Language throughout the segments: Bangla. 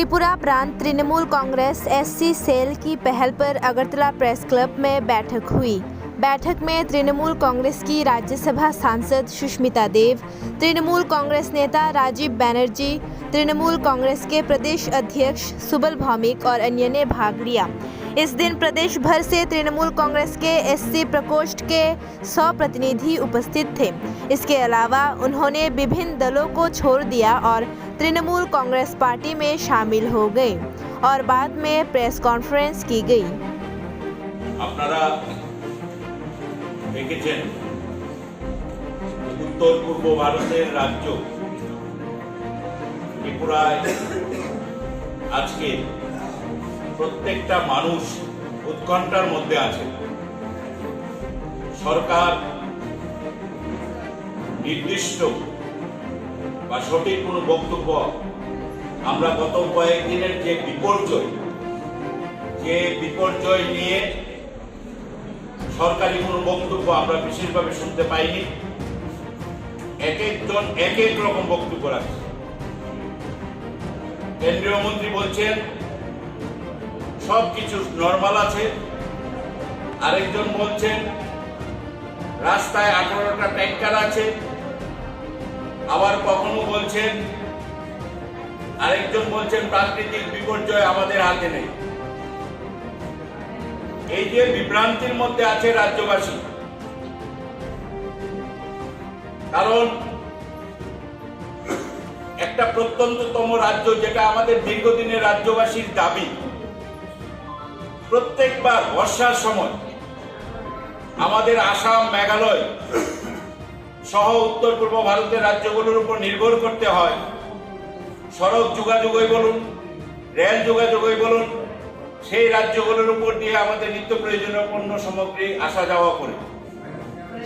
त्रिपुरा प्रांत तृणमूल कांग्रेस एससी सेल की पहल पर अगरतला प्रेस क्लब में बैठक हुई। बैठक में तृणमूल कांग्रेस की राज्यसभा सांसद सुष्मिता देव, तृणमूल कांग्रेस नेता राजीव बनर्जी, तृणमूल कांग्रेस के प्रदेश अध्यक्ष सुबल भौमिक और अन्य ने भाग लिया। इस दिन प्रदेश भर से तृणमूल कांग्रेस के एससी प्रकोष्ठ के 100 प्रतिनिधि उपस्थित थे। इसके अलावा उन्होंने विभिन्न दलों को छोड़ दिया और तृणमूल कांग्रेस पार्टी में शामिल हो गए और बाद में प्रेस कॉन्फ्रेंस की गई। उत्तर पूर्व भारतेर राज्य त्रिपुराय आज के प्रत्येकटा मानुष उत्कंठार मध्य आछे। सरकार निर्दिष्ट बा सठिक कोनो बक्तव्य आमरा गत कयेक दिनेर जे विपर्यय निये सरकारी कोनो बक्तव्य आमरा विशेषभावे शुनते पाइनि। एक एकजन एक एक रकम बक्तव्य राखছে। केंद्रीय मंत्री बोलছেন सबकिছু नर्माल আছে, আরেকজন বলছেন রাস্তায় 18টা ট্যাঙ্কার আছে, আবার কখনো বলছেন আরেকজন বলছেন প্রাকৃতিক বিপর্যয় আমাদের হাতে নেই। এই যে বিভ্রান্তির মধ্যে আছে রাজ্যবাসী, কারণ একটা প্রত্যন্ততম রাজ্য যেটা আমাদের দীর্ঘদিনের রাজ্যবাসীর দাবি, প্রত্যেকবার বর্ষার সময় আমাদের আসাম, মেঘালয় সহ উত্তর পূর্ব ভারতের রাজ্যগুলোর উপর নির্ভর করতে হয়। সড়ক যোগাযোগই বলুন, রেল যোগাযোগই বলুন, সেই রাজ্যগুলোর উপর দিয়ে আমাদের নিত্য প্রয়োজনীয় পণ্য সামগ্রী আসা যাওয়া করে।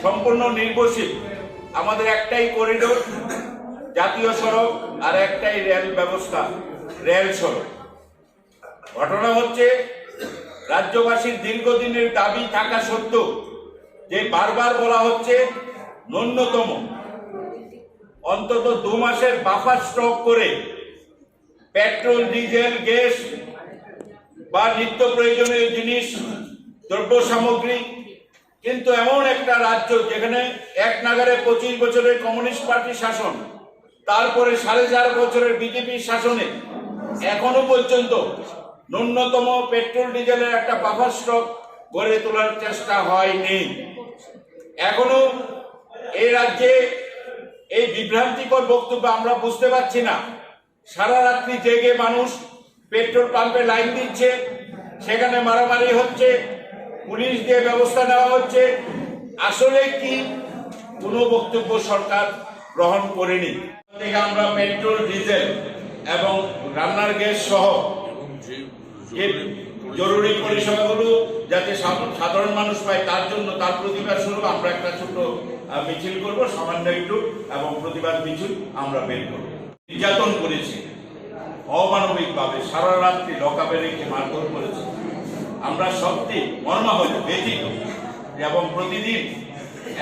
সম্পূর্ণ নির্ভরশীল আমাদের একটাই করিডোর জাতীয় সড়ক আর একটাই রেল ব্যবস্থা, রেল সড়ক। ঘটনা হচ্ছে রাজ্যবাসীর দীর্ঘদিনের দাবি থাকা সত্ত্বেও যে বারবার বলা হচ্ছে ন্যূনতম অন্তত 2 মাসের বাফার স্টক করে পেট্রোল, ডিজেল, গ্যাস বা নিত্য প্রয়োজনীয় জিনিস, দ্রব্য সামগ্রী। কিন্তু এমন একটা রাজ্য যেখানে এক নাগারে 25 বছরের কমিউনিস্ট পার্টি শাসন, তারপরে 4.5 বছরের বিজেপি শাসনে এখনো পর্যন্ত ন্যূনতম পেট্রোল ডিজেলের একটা বাফার স্টক গড়ে তোলার চেষ্টা হয়নি। এখনো এই রাজ্যে এই বিভ্রান্তিকর বক্তব্য আমরা বুঝতে পারছি না। সারা রাত্রি জেগে মানুষ পেট্রোল পাম্পে লাইন দিচ্ছে, সেখানে মারামারি হচ্ছে, পুলিশ দিয়ে ব্যবস্থা নেওয়া হচ্ছে। আসলে কি কোনো বক্তব্য সরকার গ্রহণ করেনি। আমরা পেট্রোল, ডিজেল এবং রান্নার গ্যাস সহ জরুরি পরিষেবাগুলো যাতে সাধারণ মানুষ পায় তার জন্য, তার প্রতিবাদ স্বরূপ আমরা একটা ছোট মিছিল করব, সামান্য একটু, এবং প্রতিবাদ মিছিল আমরা বের করব। নির্যাতন করেছে অমানবিকভাবে, সারা রাত্রি লকআপে রেখে মারধর করেছে। আমরা সত্যি মর্মাহত, ব্যথিত এবং প্রতিদিন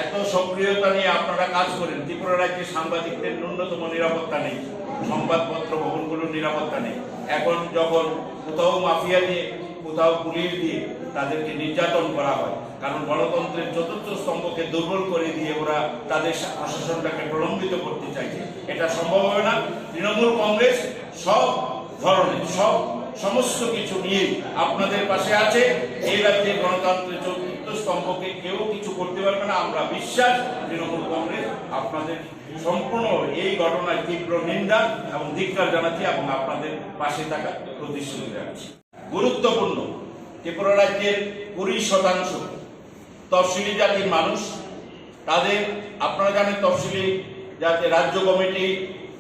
এত সক্রিয়তা নিয়ে আপনারা কাজ করেন। ত্রিপুরা রাজ্যে সাংবাদিকদের ন্যূনতম নিরাপত্তা নেই, সংবাদপত্র ভবনগুলোর নিরাপত্তা নেই। এখন যখন কোথাও মাফিয়া দিয়ে, কোথাও পুলিশ দিয়ে তাদেরকে নির্যাতন করা হয়, কারণ গণতন্ত্রের 4র্থ স্তম্ভকে দুর্বল করে দিয়ে ওরা তাদের প্রশাসনটাকে প্রলম্বিত করতে চাইছে। এটা সম্ভব হবে না। তৃণমূল কংগ্রেস সব ধরনের সমস্ত কিছু নিয়ে আপনাদের পাশে আছে। এই রাজ্যে গণতন্ত্রের 4র্থ স্তম্ভকে কেউ কিছু করতে পারবে না। আমরা বিশ্বাস তৃণমূল কংগ্রেস আপনাদের সম্পূর্ণ এই ঘটনার তীব্র নিন্দা এবং ধিক্কার জানাচ্ছি এবং আপনাদের পাশে থাকা প্রতিশ্রুতি রাখছি। গুরুত্বপূর্ণ, ত্রিপুরা রাজ্যের 20% তফসিলি জাতির মানুষ, তাদের আপনারা জানেন তফসিলি জাতি রাজ্য কমিটি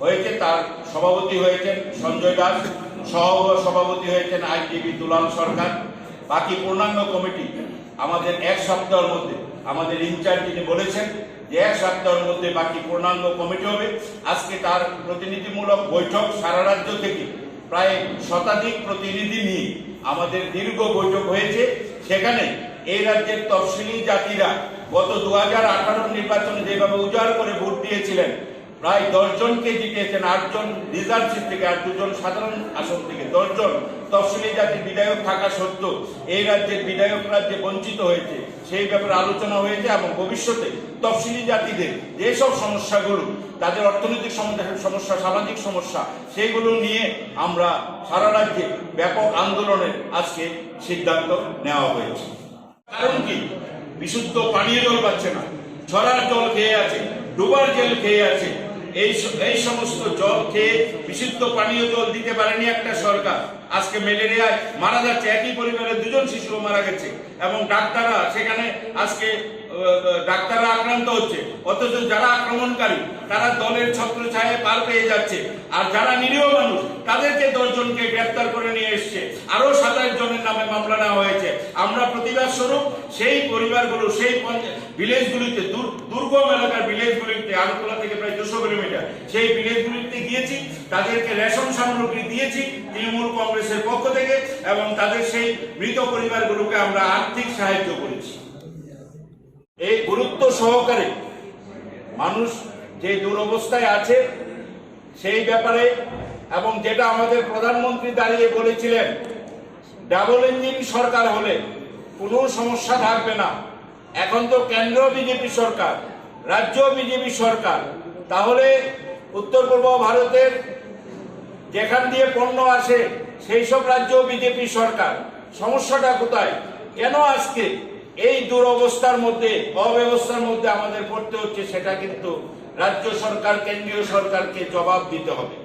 হয়েছে, তার সভাপতি হয়েছেন সঞ্জয় দাস, সহ সভাপতি হয়েছেন আইনজীবী দুলাল সরকার। বাকি পূর্ণাঙ্গ কমিটি আমাদের 1 সপ্তাহের মধ্যে, আমাদের ইনচার্জ তিনি বলেছেন যে 1 সপ্তাহের মধ্যে বাকি পূর্ণাঙ্গ কমিটি হবে। আজকে তার প্রতিনিধিমূলক বৈঠক সারা রাজ্য থেকে প্রায় শতাধিক প্রতিনিধি নিয়ে আমাদের দীর্ঘ বৈঠক হয়েছে। সেখানে এই রাজ্যের তফসিলি জাতিরা গত 2018 নির্বাচনে যেভাবে উজাড় করে ভোট দিয়েছিলেন, প্রায় 10 জনকে জিতিয়েছেন, 8 জন রিজার্ভ সিট থেকে আর 2 জন সাধারণ আসন থেকে। 10 জন তফসিলি জাতির বিধায়ক থাকা সত্ত্বেও এই রাজ্যের বিধায়করা যে বঞ্চিত হয়েছে সেই ব্যাপারে আলোচনা হয়েছে এবং ভবিষ্যতে তফসিলি জাতিদের যেসব সমস্যাগুলো, তাদের অর্থনৈতিক সমস্যা, সামাজিক সমস্যা, সেইগুলো নিয়ে আমরা সারা রাজ্যে ব্যাপক আন্দোলনের আজকে সিদ্ধান্ত নেওয়া হয়েছে। কারণ কি? বিশুদ্ধ পানীয় জল পাচ্ছে না, ছড়ার জল খেয়ে আছে, ডুবার জল খেয়ে আছে। এই সমস্ত জল খেয়ে বিশুদ্ধ পানীয় জল দিতে পারেনি একটা সরকার। আজকে ম্যালেরিয়ায় মারা যাচ্ছে, একই পরিবারের 2 জন শিশু মারা গেছে এবং ডাক্তাররা সেখানে আজকে ডাক্তাররা আক্রান্ত হচ্ছে, অথচ যারা আক্রমণকারী তারা দলের ছত্রছায়ায় পার পেয়ে যাচ্ছে, আর যারা নিরীহ মানুষ তাদেরকে 10 জনকে গ্রেফতার করে নিয়ে এসছে, আরো 27 জনের নামে মামলা নেওয়া হয়েছে। আমরা প্রতিবাদ স্বরূপ সেই পরিবারগুলো, সেই ভিলেজগুলিতে, দুর্গম এলাকার ভিলেজগুলিতে, আগরতলা থেকে প্রায় 200 কিলোমিটার, সেই ভিলেজগুলিতে গিয়েছি, তাদেরকে রেশন সামগ্রী দিয়েছি তৃণমূল কংগ্রেসের পক্ষ থেকে, এবং তাদের সেই মৃত পরিবারগুলোকে আমরা আর্থিক সাহায্য করেছি। এই গুরুত্ব সহকারে মানুষ যে দুরবস্থায় আছে সেই ব্যাপারে, এবং যেটা আমাদের প্রধানমন্ত্রী দাঁড়িয়ে বলেছিলেন, ডাবল ইঞ্জিন সরকার হলে কোনো সমস্যা থাকবে না। এখন তো কেন্দ্র বিজেপি সরকার, রাজ্য বিজেপি সরকার, তাহলে উত্তর পূর্ব ভারতের যেখান দিয়ে পণ্য আসে সেই সব রাজ্য বিজেপি সরকার। সমস্যাটা কোথায়? কেন আজকে এই দুরবস্থার মধ্যে, অব্যবস্থার মধ্যে আমাদের পড়তে হচ্ছে, সেটা কিন্তু রাজ্য সরকার, কেন্দ্রীয় সরকারকে জবাব দিতে হবে।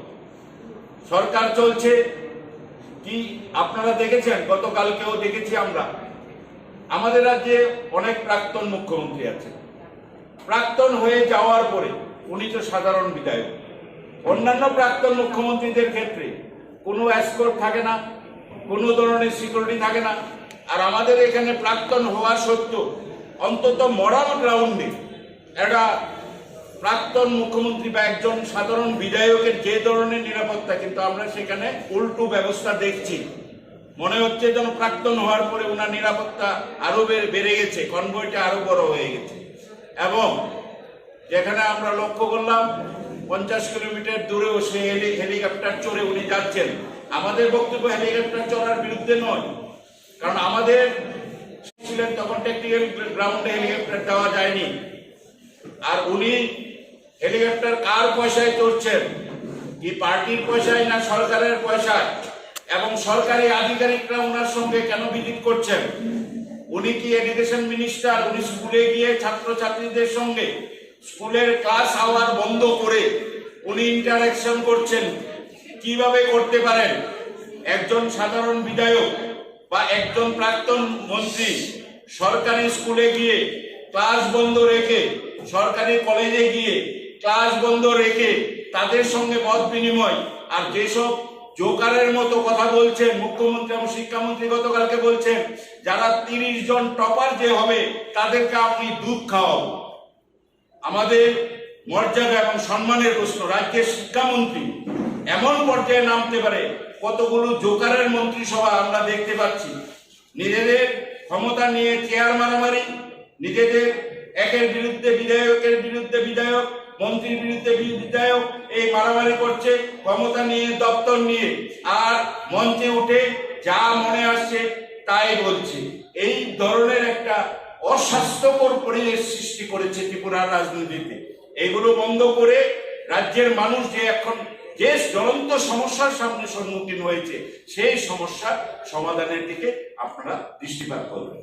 সরকার চলছে কি আপনারা দেখেছেন, গতকালকেও দেখেছি আমরা, আমাদের রাজ্যে অনেক প্রাক্তন মুখ্যমন্ত্রী আছে। প্রাক্তন হয়ে যাওয়ার পরে উনি তো সাধারণ বিধায়ক, অন্যান্য প্রাক্তন মুখ্যমন্ত্রীদের ক্ষেত্রে কোনো এসকর্ট থাকে না, কোনো ধরনের সিকিউরিটি থাকে না। আর আমাদের এখানে প্রাক্তন হওয়া সত্ত্বেও অন্তত মরাল গ্রাউন্ডে একটা প্রাক্তন মুখ্যমন্ত্রী বা একজন সাধারণ বিধায়কের যে ধরনের নিরাপত্তা, কিন্তু আমরা সেখানে উল্টো ব্যবস্থা দেখছি। মনে হচ্ছে যেন প্রাক্তন হওয়ার পরে ওনার নিরাপত্তা আরো বেড়ে গেছে, কনভয়টা আরো বড় হয়ে গেছে। এবং যেখানে আমরা লক্ষ্য করলাম 50 কিলোমিটার দূরেও সে হেলিকপ্টার চড়ে উনি যাচ্ছেন। আমাদের বক্তব্য হেলিকপ্টার চড়ার বিরুদ্ধে নয়, কারণ আমাদের ছিলেন তখন টেকনিক্যাল গ্রাউন্ডে হেলিকপ্টার দেওয়া যায়নি। আর উনি হেলিকপ্টার কার পয়সায় চড়ছেন, কি পার্টির পয়সায় না সরকারের পয়সায়, এবং সরকারি আধিকারিকরা ওনার সঙ্গে কেন ভিজিট করছেন? উনি কি এডুকেশন মিনিস্টার? উনি স্কুলে গিয়ে ছাত্রছাত্রীদের সঙ্গে স্কুলের ক্লাস আওয়ার বন্ধ করে উনি ইন্টারাকশন করছেন। কিভাবে করতে পারেন? একজন সাধারণ বিধায়ক বা একজন প্রাক্তন মন্ত্রী সরকারি স্কুলে গিয়ে ক্লাস বন্ধ রেখে, সরকারি কলেজে গিয়ে ক্লাস বন্ধ রেখে তাদের সঙ্গে মত বিনিময়, আর যেসব জোকারের মতো কথা বলছেন মুখ্যমন্ত্রী এবং শিক্ষামন্ত্রী গতকালকে বলছেন, যারা 30 জন টপার যে হবে তাদেরকে আপনি দুধ খাওয়াবো। আমাদের মর্যাদা এবং সম্মানের প্রশ্ন। রাজ্যের শিক্ষামন্ত্রী এমন পর্যায়ে নামতে পারে, কতগুলো জোকারের মন্ত্রিসভা আমরা দেখতে পাচ্ছি। নিজেদের ক্ষমতা নিয়ে চেয়ার মারামারি, নিজেদের একের বিরুদ্ধে বিধায়কের বিরুদ্ধে বিধায়ক, মন্ত্রীর বিরুদ্ধে বিধায়ক, এই মারামারি করছে ক্ষমতা নিয়ে, দপ্তর নিয়ে, আর মঞ্চে উঠে যা মনে আসছে তাই বলছে। এই ধরনের একটা অস্বাস্থ্যকর পরিবেশ সৃষ্টি করেছে ত্রিপুরার রাজনীতিতে। এগুলো বন্ধ করে রাজ্যের মানুষ যে এখন যে জ্বলন্ত সমস্যার সামনে সম্মুখীন হয়েছে, সেই সমস্যার সমাধানের দিকে আপনারা দৃষ্টিপাত করবেন।